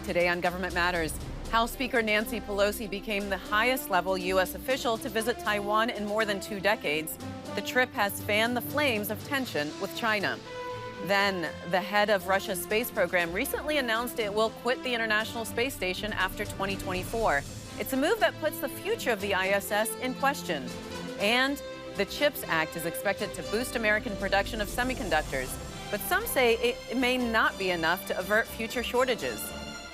Today on Government Matters, House Speaker Nancy Pelosi became the highest-level U.S. official to visit Taiwan in more than 2 decades. The trip has fanned the flames of tension with China. Then, the head of Russia's space program recently announced it will quit the International Space Station after 2024. It's a move that puts the future of the ISS in question. And the CHIPS Act is expected to boost American production of semiconductors. But some say it may not be enough to avert future shortages.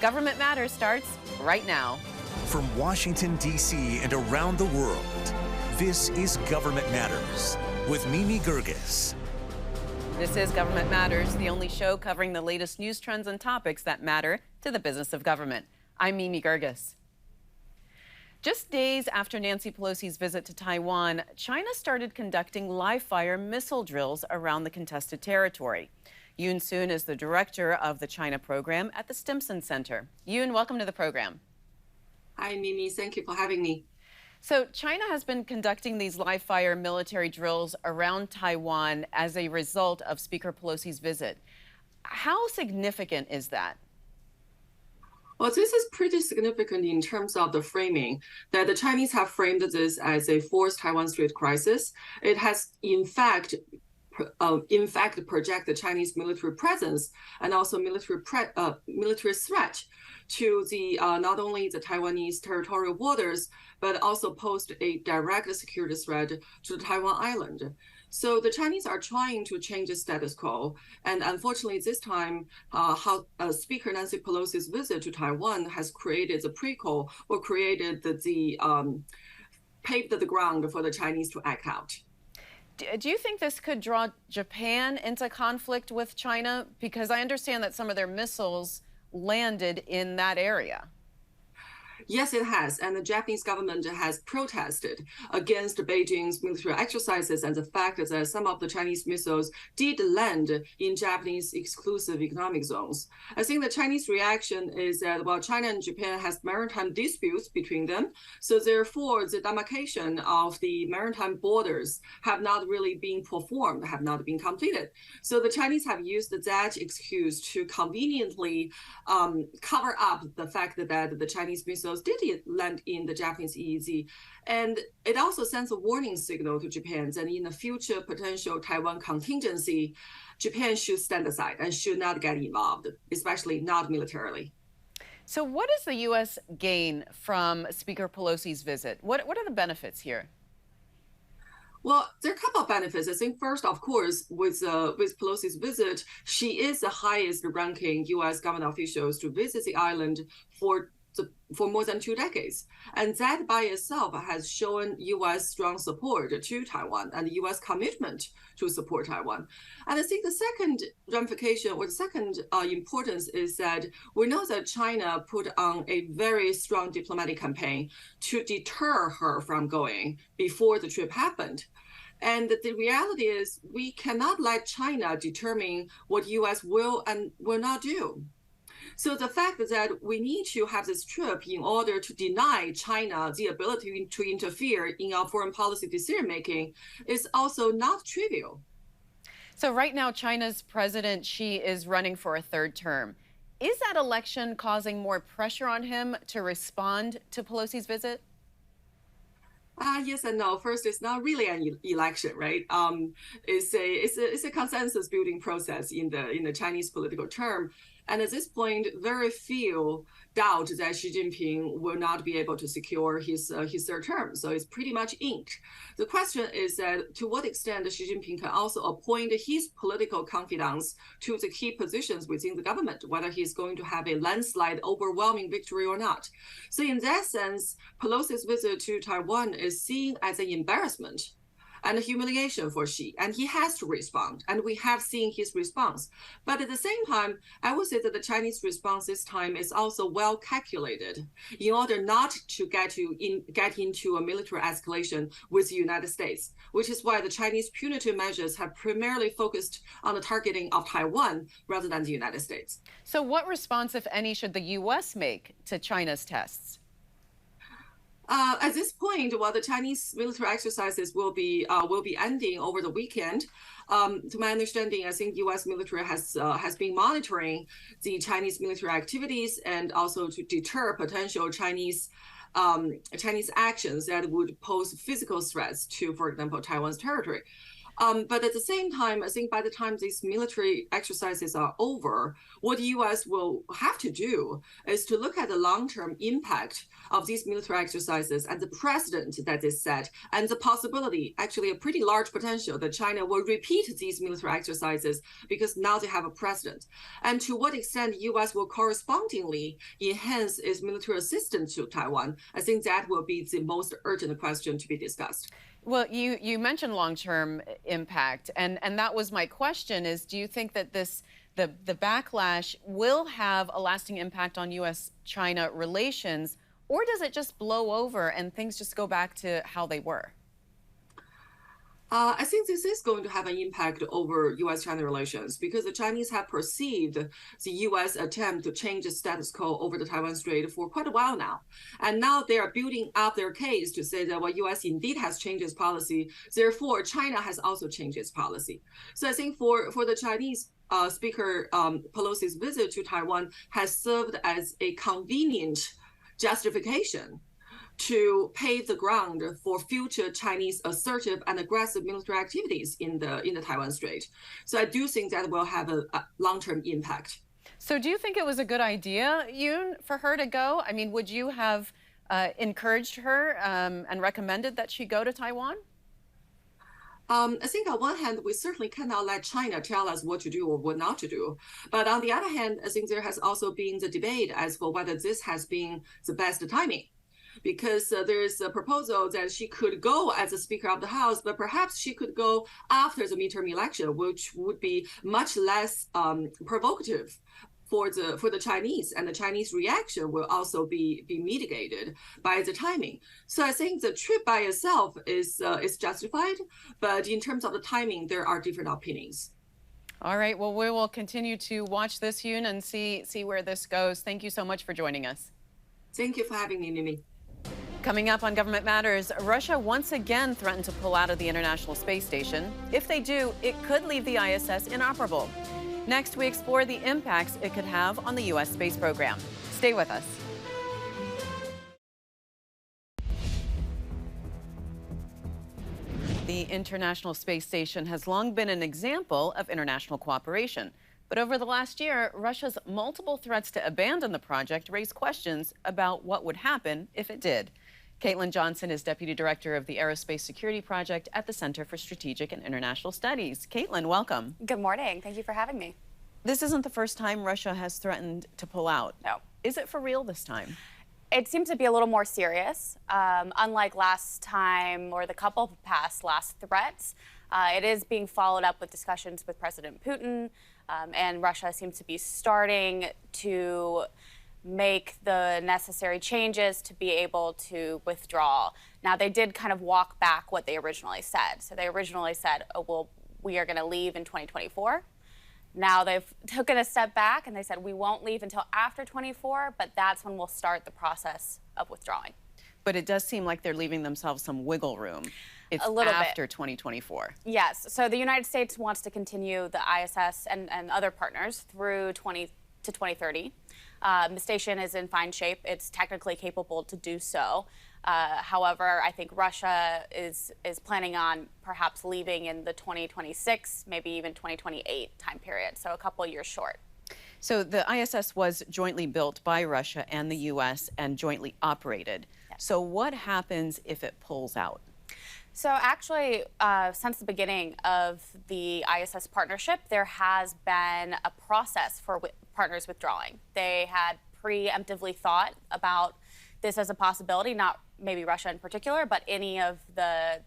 Government Matters starts right now. From Washington, D.C. and around the world, this is Government Matters with Mimi Geerges. This is Government Matters, the only show covering the latest news trends and topics that matter to the business of government. I'm Mimi Geerges. Just days after Nancy Pelosi's visit to Taiwan, China started conducting live-fire missile drills around the contested territory. Yoon Soon is the director of the China program at the Stimson Center. Yoon, welcome to the program. Hi, Mimi. Thank you for having me. So China has been conducting these live-fire military drills around Taiwan as a result of Speaker Pelosi's visit. How significant is that? Well, this is pretty significant in terms of the framing, that the Chinese have framed this as a forced Taiwan Strait crisis. It has, in fact, project the Chinese military presence and also military threat to the not only the Taiwanese territorial borders, but also pose a direct security threat to the Taiwan island. So the Chinese are trying to change the status quo. And unfortunately, this time, Speaker Nancy Pelosi's visit to Taiwan has created the prequel or created paved the ground for the Chinese to act out. Do you think this could draw Japan into conflict with China? Because I understand that some of their missiles landed in that area. Yes, it has. And the Japanese government has protested against Beijing's military exercises and the fact that some of the Chinese missiles did land in Japanese exclusive economic zones. I think the Chinese reaction is that, well, China and Japan has maritime disputes between them. So therefore, the demarcation of the maritime borders have not really been performed, have not been completed. So the Chinese have used that excuse to conveniently cover up the fact that the Chinese missiles did land in the Japanese EEZ. And it also sends a warning signal to Japan that in a future potential Taiwan contingency, Japan should stand aside and should not get involved, especially not militarily. So what does the U.S. gain from Speaker Pelosi's visit? What are the benefits here? Well, there are a couple of benefits. I think first, of course, with Pelosi's visit, she is the highest ranking U.S. government officials to visit the island for more than 2 decades. And that by itself has shown U.S. strong support to Taiwan and the U.S. commitment to support Taiwan. And I think the second ramification or the second importance is that we know that China put on a very strong diplomatic campaign to deter her from going before the trip happened. And the reality is we cannot let China determine what U.S. will and will not do. So the fact that we need to have this trip in order to deny China the ability to interfere in our foreign policy decision-making is also not trivial. So right now, China's president, Xi, is running for a 3rd term. Is that election causing more pressure on him to respond to Pelosi's visit? Yes and no. First, it's not really an election, right? It's a consensus building process in the Chinese political term. And at this point, very few doubt that Xi Jinping will not be able to secure his 3rd term. So it's pretty much inked. The question is that to what extent Xi Jinping can also appoint his political confidants to the key positions within the government, whether he's going to have a landslide, overwhelming victory or not. So in that sense, Pelosi's visit to Taiwan is seen as an embarrassment and a humiliation for Xi, and he has to respond, and we have seen his response. But at the same time, I would say that the Chinese response this time is also well calculated in order not to get into a military escalation with the United States, which is why the Chinese punitive measures have primarily focused on the targeting of Taiwan rather than the United States. So what response, if any, should the U.S. make to China's tests? At this point, while the Chinese military exercises will be ending over the weekend, to my understanding, I think U.S. military has been monitoring the Chinese military activities and also to deter potential Chinese actions that would pose physical threats to, for example, Taiwan's territory. But at the same time, I think by the time these military exercises are over, what the U.S. will have to do is to look at the long-term impact of these military exercises and the precedent that is set, and the possibility, actually a pretty large potential, that China will repeat these military exercises because now they have a precedent. And to what extent the U.S. will correspondingly enhance its military assistance to Taiwan, I think that will be the most urgent question to be discussed. Well, you mentioned long-term impact, and that was my question, is do you think that the backlash will have a lasting impact on U.S.-China relations, or does it just blow over and things just go back to how they were? I think this is going to have an impact over U.S.-China relations because the Chinese have perceived the U.S. attempt to change the status quo over the Taiwan Strait for quite a while now. And now they are building up their case to say that, well, U.S. indeed has changed its policy. Therefore, China has also changed its policy. So I think for the Chinese, Speaker Pelosi's visit to Taiwan has served as a convenient justification to pave the ground for future Chinese assertive and aggressive military activities in the Taiwan Strait. So I do think that will have a long-term impact. So do you think it was a good idea, Yoon, for her to go? I mean, would you have encouraged her and recommended that she go to Taiwan? I think on one hand, we certainly cannot let China tell us what to do or what not to do. But on the other hand, I think there has also been the debate as for whether this has been the best timing. Because there's a proposal that she could go as a Speaker of the House, but perhaps she could go after the midterm election, which would be much less provocative for the Chinese, and the Chinese reaction will also be mitigated by the timing. So I think the trip by itself is justified, but in terms of the timing, there are different opinions. All right. Well, we will continue to watch this, Yoon, and see where this goes. Thank you so much for joining us. Thank you for having me, Mimi. Coming up on Government Matters, Russia once again threatened to pull out of the International Space Station. If they do, it could leave the ISS inoperable. Next, we explore the impacts it could have on the U.S. space program. Stay with us. The International Space Station has long been an example of international cooperation. But over the last year, Russia's multiple threats to abandon the project raised questions about what would happen if it did. Kaitlyn Johnson is Deputy Director of the Aerospace Security Project at the Center for Strategic and International Studies. Kaitlyn, welcome. Good morning. Thank you for having me. This isn't the first time Russia has threatened to pull out. No. Is it for real this time? It seems to be a little more serious. Unlike last time or the couple past last threats, it is being followed up with discussions with President Putin, and Russia seems to be starting to make the necessary changes to be able to withdraw. Now, they did kind of walk back what they originally said. So they originally said, oh, well, we are going to leave in 2024. Now they've taken a step back and they said, we won't leave until after 24, but that's when we'll start the process of withdrawing. But it does seem like they're leaving themselves some wiggle room. It's a little after bit. 2024. Yes. So the United States wants to continue the ISS and other partners through 2030. The station is in fine shape. It's technically capable to do so. However, I think Russia is planning on perhaps leaving in the 2026, maybe even 2028 time period, so a couple of years short. So the ISS was jointly built by Russia and the U.S. and jointly operated. Yes. So what happens if it pulls out? So actually, since the beginning of the ISS partnership, there has been a process for partners withdrawing. They had preemptively thought about this as a possibility, not maybe Russia in particular, but any of the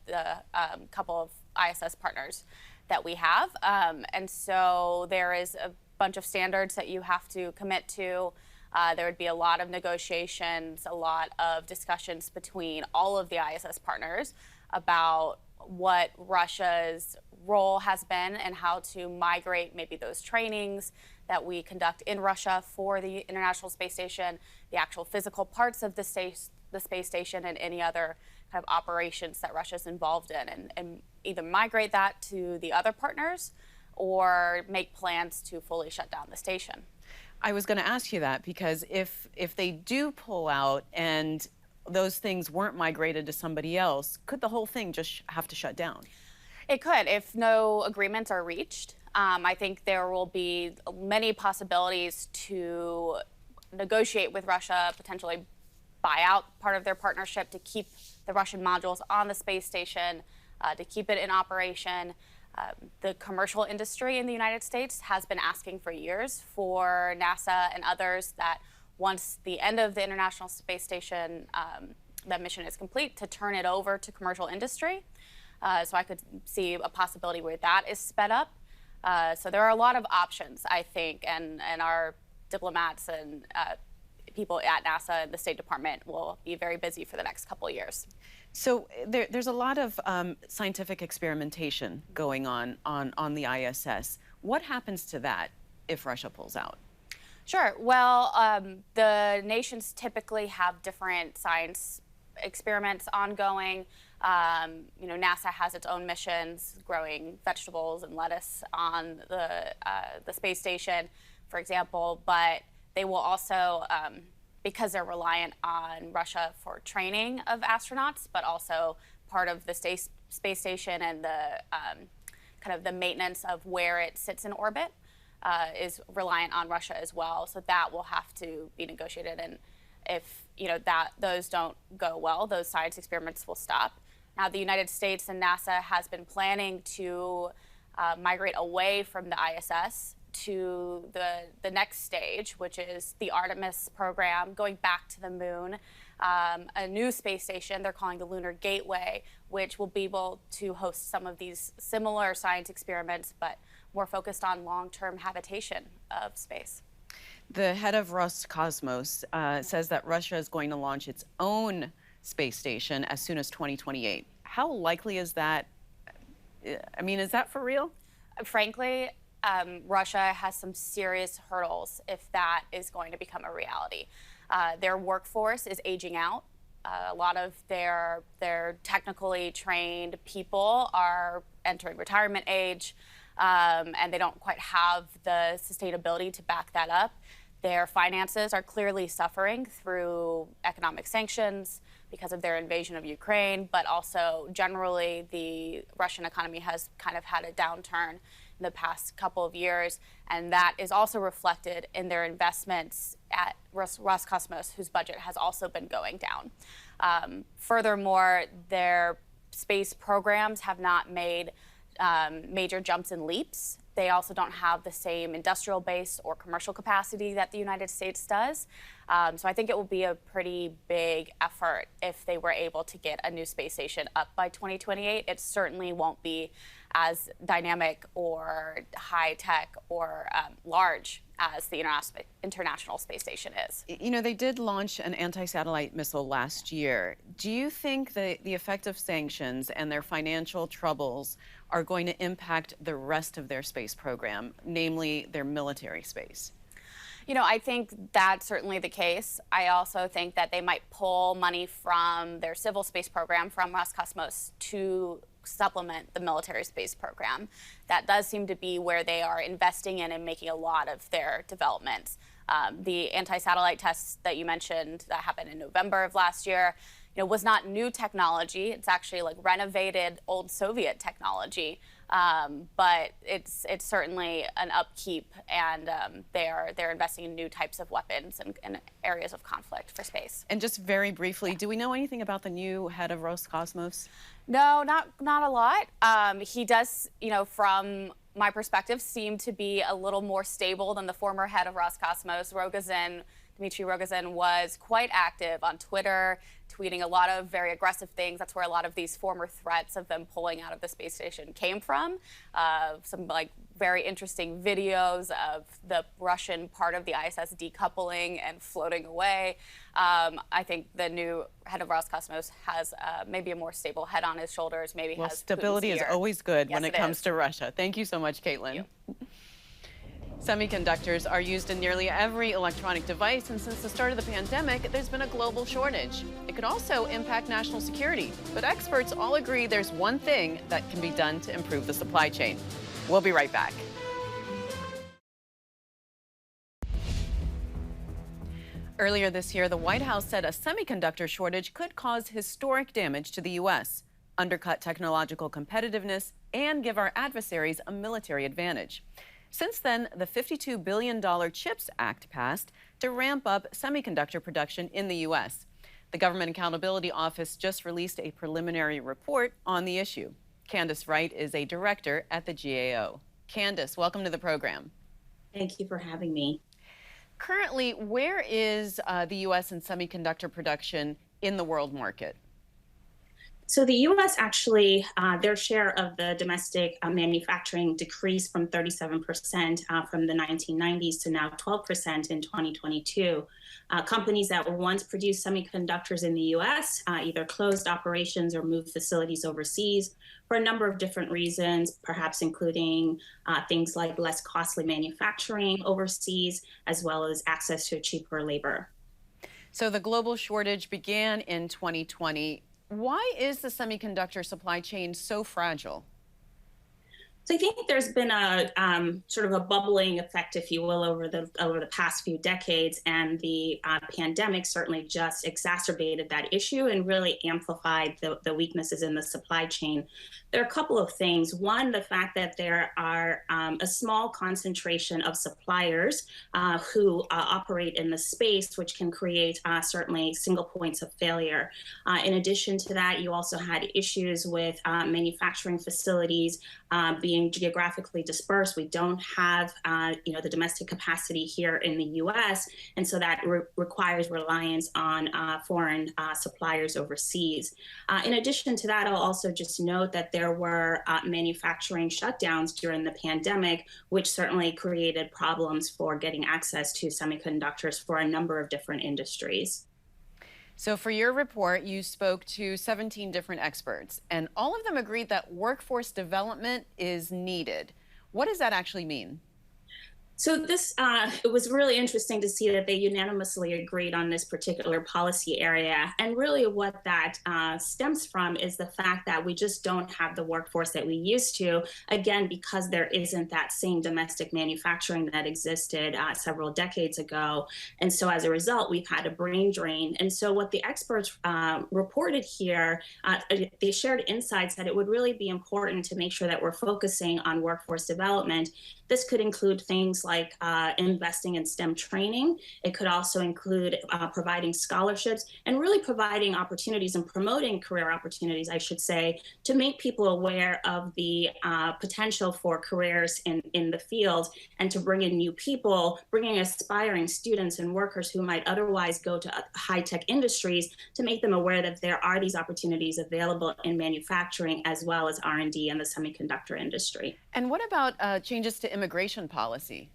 couple of ISS partners that we have. And so there is a bunch of standards that you have to commit to. There would be a lot of negotiations, a lot of discussions between all of the ISS partners about what Russia's role has been and how to migrate maybe those trainings that we conduct in Russia for the International Space Station, the actual physical parts of the the space station and any other kind of operations that Russia's involved in, and either migrate that to the other partners or make plans to fully shut down the station. I was going to ask you that, because if they do pull out and those things weren't migrated to somebody else, could the whole thing just have to shut down? It could, if no agreements are reached. I think there will be many possibilities to negotiate with Russia, potentially buy out part of their partnership to keep the Russian modules on the space station, to keep it in operation. The commercial industry in the United States has been asking for years for NASA and others that once the end of the International Space Station, that mission is complete, to turn it over to commercial industry. So I could see a possibility where that is sped up. So there are a lot of options, I think, and our diplomats and people at NASA and the State Department will be very busy for the next couple of years. So there's a lot of scientific experimentation going on the ISS. What happens to that if Russia pulls out? Sure. Well, the nations typically have different science experiments ongoing. NASA has its own missions, growing vegetables and lettuce on the space station, for example. But they will also, because they're reliant on Russia for training of astronauts, but also part of the space station and the kind of the maintenance of where it sits in orbit is reliant on Russia as well. So that will have to be negotiated. And if those don't go well, those science experiments will stop. Now, the United States and NASA has been planning to migrate away from the ISS to the next stage, which is the Artemis program, going back to the moon, a new space station they're calling the Lunar Gateway, which will be able to host some of these similar science experiments, but more focused on long-term habitation of space. The head of Roscosmos says that Russia is going to launch its own space station as soon as 2028. How likely is that? I mean, is that for real? Frankly, Russia has some serious hurdles if that is going to become a reality. Their workforce is aging out. A lot of their technically trained people are entering retirement age, and they don't quite have the sustainability to back that up. Their finances are clearly suffering through economic sanctions because of their invasion of Ukraine, but also generally the Russian economy has kind of had a downturn in the past couple of years, and that is also reflected in their investments at Roscosmos, whose budget has also been going down. Furthermore, their space programs have not made major jumps and leaps. They also don't have the same industrial base or commercial capacity that the United States does. So I think it will be a pretty big effort if they were able to get a new space station up by 2028. It certainly won't be as dynamic or high-tech or large as the International Space Station is. You know, they did launch an anti-satellite missile last year. Do you think that the effect of sanctions and their financial troubles are going to impact the rest of their space program, namely their military space? You know, I think that's certainly the case. I also think that they might pull money from their civil space program from Roscosmos to supplement the military space program. That does seem to be where they are investing in and making a lot of their developments. The anti-satellite tests that you mentioned that happened in November of last year, was not new technology. It's actually like renovated old Soviet technology, but it's certainly an upkeep, and they're investing in new types of weapons and areas of conflict for space. And just very briefly, do we know anything about the new head of Roscosmos? No, not a lot. He does, from my perspective, seem to be a little more stable than the former head of Roscosmos. Dmitry Rogozin was quite active on Twitter, tweeting a lot of very aggressive things. That's where a lot of these former threats of them pulling out of the space station came from. Some very interesting videos of the Russian part of the ISS decoupling and floating away. I think the new head of Roscosmos has maybe a more stable head on his shoulders. Maybe has stability is always good when it comes to Russia. Thank you so much, Kaitlyn. Thank you. Semiconductors are used in nearly every electronic device, and since the start of the pandemic, there's been a global shortage. It could also impact national security, but experts all agree there's one thing that can be done to improve the supply chain. We'll be right back. Earlier this year, the White House said a semiconductor shortage could cause historic damage to the U.S., undercut technological competitiveness, and give our adversaries a military advantage. Since then, the $52 billion CHIPS Act passed to ramp up semiconductor production in the U.S. The Government Accountability Office just released a preliminary report on the issue. Candice Wright is a director at the GAO. Candice, welcome to the program. Thank you for having me. Currently, where is the U.S. in semiconductor production in the world market? So the U.S. actually, their share of the domestic manufacturing decreased from 37% from the 1990s to now 12% in 2022. Companies that once produced semiconductors in the U.S. Either closed operations or moved facilities overseas for a number of different reasons, perhaps including things like less costly manufacturing overseas, as well as access to cheaper labor. So the global shortage began in 2020. Why is the semiconductor supply chain so fragile? So I think there's been a sort of a bubbling effect, if you will, over the past few decades, and the pandemic certainly just exacerbated that issue and really amplified the weaknesses in the supply chain. There are a couple of things. One, the fact that there are a small concentration of suppliers who operate in the space, which can create certainly single points of failure. In addition to that, you also had issues with manufacturing facilities being geographically dispersed. We don't have, the domestic capacity here in the U.S., and so that requires reliance on foreign suppliers overseas. In addition to that, I'll also just note that there were manufacturing shutdowns during the pandemic, which certainly created problems for getting access to semiconductors for a number of different industries. So for your report, you spoke to 17 different experts, and all of them agreed that workforce development is needed. What does that actually mean? So this, it was really interesting to see that they unanimously agreed on this particular policy area. And really what that stems from is the fact that we just don't have the workforce that we used to, again, because there isn't that same domestic manufacturing that existed several decades ago. And so as a result, we've had a brain drain. And so what the experts reported here, they shared insights that it would really be important to make sure that we're focusing on workforce development. This could include things like investing in STEM training. It could also include providing scholarships and really providing opportunities and promoting career opportunities, I should say, to make people aware of the potential for careers in the field and to bring in new people, bringing aspiring students and workers who might otherwise go to high-tech industries, to make them aware that there are these opportunities available in manufacturing as well as R&D in the semiconductor industry. And what about changes to immigration policy?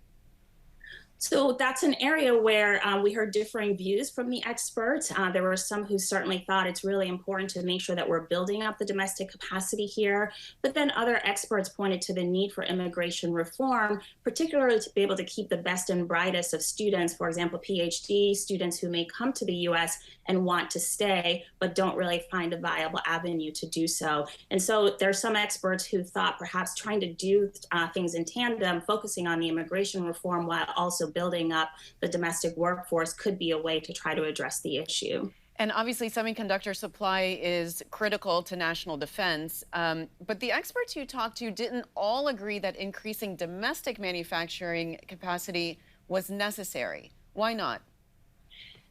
So that's an area where we heard differing views from the experts. There were some who certainly thought it's really important to make sure that we're building up the domestic capacity here. But then other experts pointed to the need for immigration reform, particularly to be able to keep the best and brightest of students, for example, PhD students who may come to the U.S. and want to stay, but don't really find a viable avenue to do so. And so there are some experts who thought perhaps trying to do things in tandem, focusing on the immigration reform while also building up the domestic workforce, could be a way to try to address the issue. And obviously, semiconductor supply is critical to national defense. But the experts you talked to didn't all agree that increasing domestic manufacturing capacity was necessary. Why not?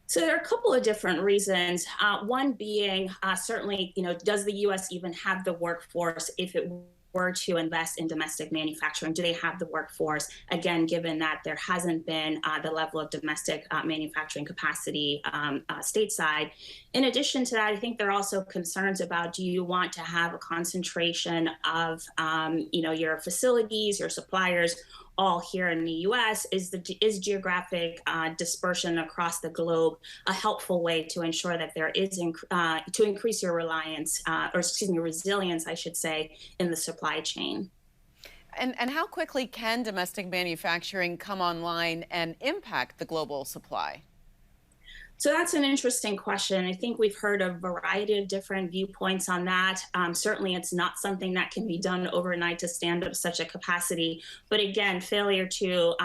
So there are a couple of different reasons. One being certainly, does the U.S. even have the workforce if it were to invest in domestic manufacturing? Do they have the workforce? Again, given that there hasn't been the level of domestic manufacturing capacity stateside. In addition to that, I think there are also concerns about, do you want to have a concentration of, your facilities, your suppliers, all here in the U.S.? Is geographic dispersion across the globe a helpful way to ensure that there is to increase your resilience, I should say, in the supply chain? And how quickly can domestic manufacturing come online and impact the global supply? So that's an interesting question. I think we've heard a variety of different viewpoints on that. Certainly, it's not something that can be done overnight to stand up such a capacity. But again, failure to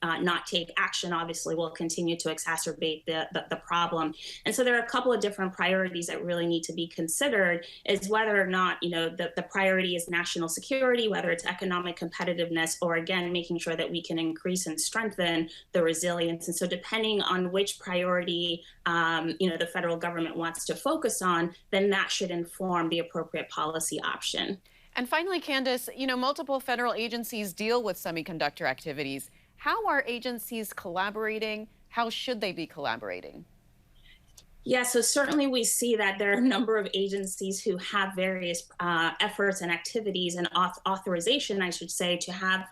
not take action obviously will continue to exacerbate the problem. And so there are a couple of different priorities that really need to be considered, is whether or not the priority is national security, whether it's economic competitiveness, or again making sure that we can increase and strengthen the resilience. And so depending on which priority the federal government wants to focus on, then that should inform the appropriate policy option. And finally, Candice, multiple federal agencies deal with semiconductor activities. How are agencies collaborating? How should they be collaborating? Yeah, so certainly we see that there are a number of agencies who have various efforts and activities and authorization, I should say, to have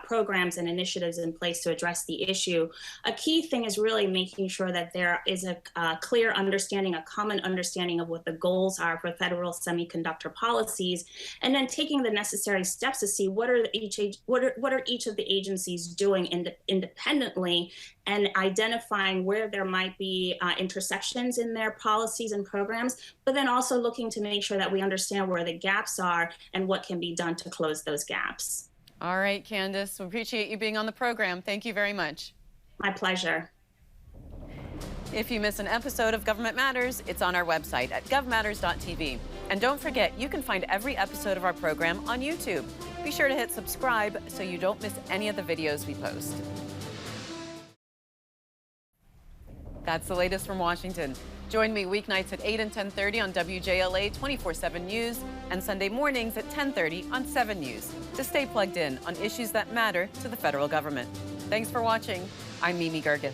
programs and initiatives in place to address the issue. A key thing is really making sure that there is a clear understanding, a common understanding of what the goals are for federal semiconductor policies, and then taking the necessary steps to see what are each of the agencies doing independently, and identifying where there might be intersections in their policies and programs, but then also looking to make sure that we understand where the gaps are and what can be done to close those gaps. All right, Candice, we appreciate you being on the program. Thank you very much. My pleasure. If you miss an episode of Government Matters, it's on our website at govmatters.tv. And don't forget, you can find every episode of our program on YouTube. Be sure to hit subscribe so you don't miss any of the videos we post. That's the latest from Washington. Join me weeknights at 8 and 10:30 on WJLA 24/7 News and Sunday mornings at 10:30 on 7 News to stay plugged in on issues that matter to the federal government. Thanks for watching. I'm Mimi Geerges.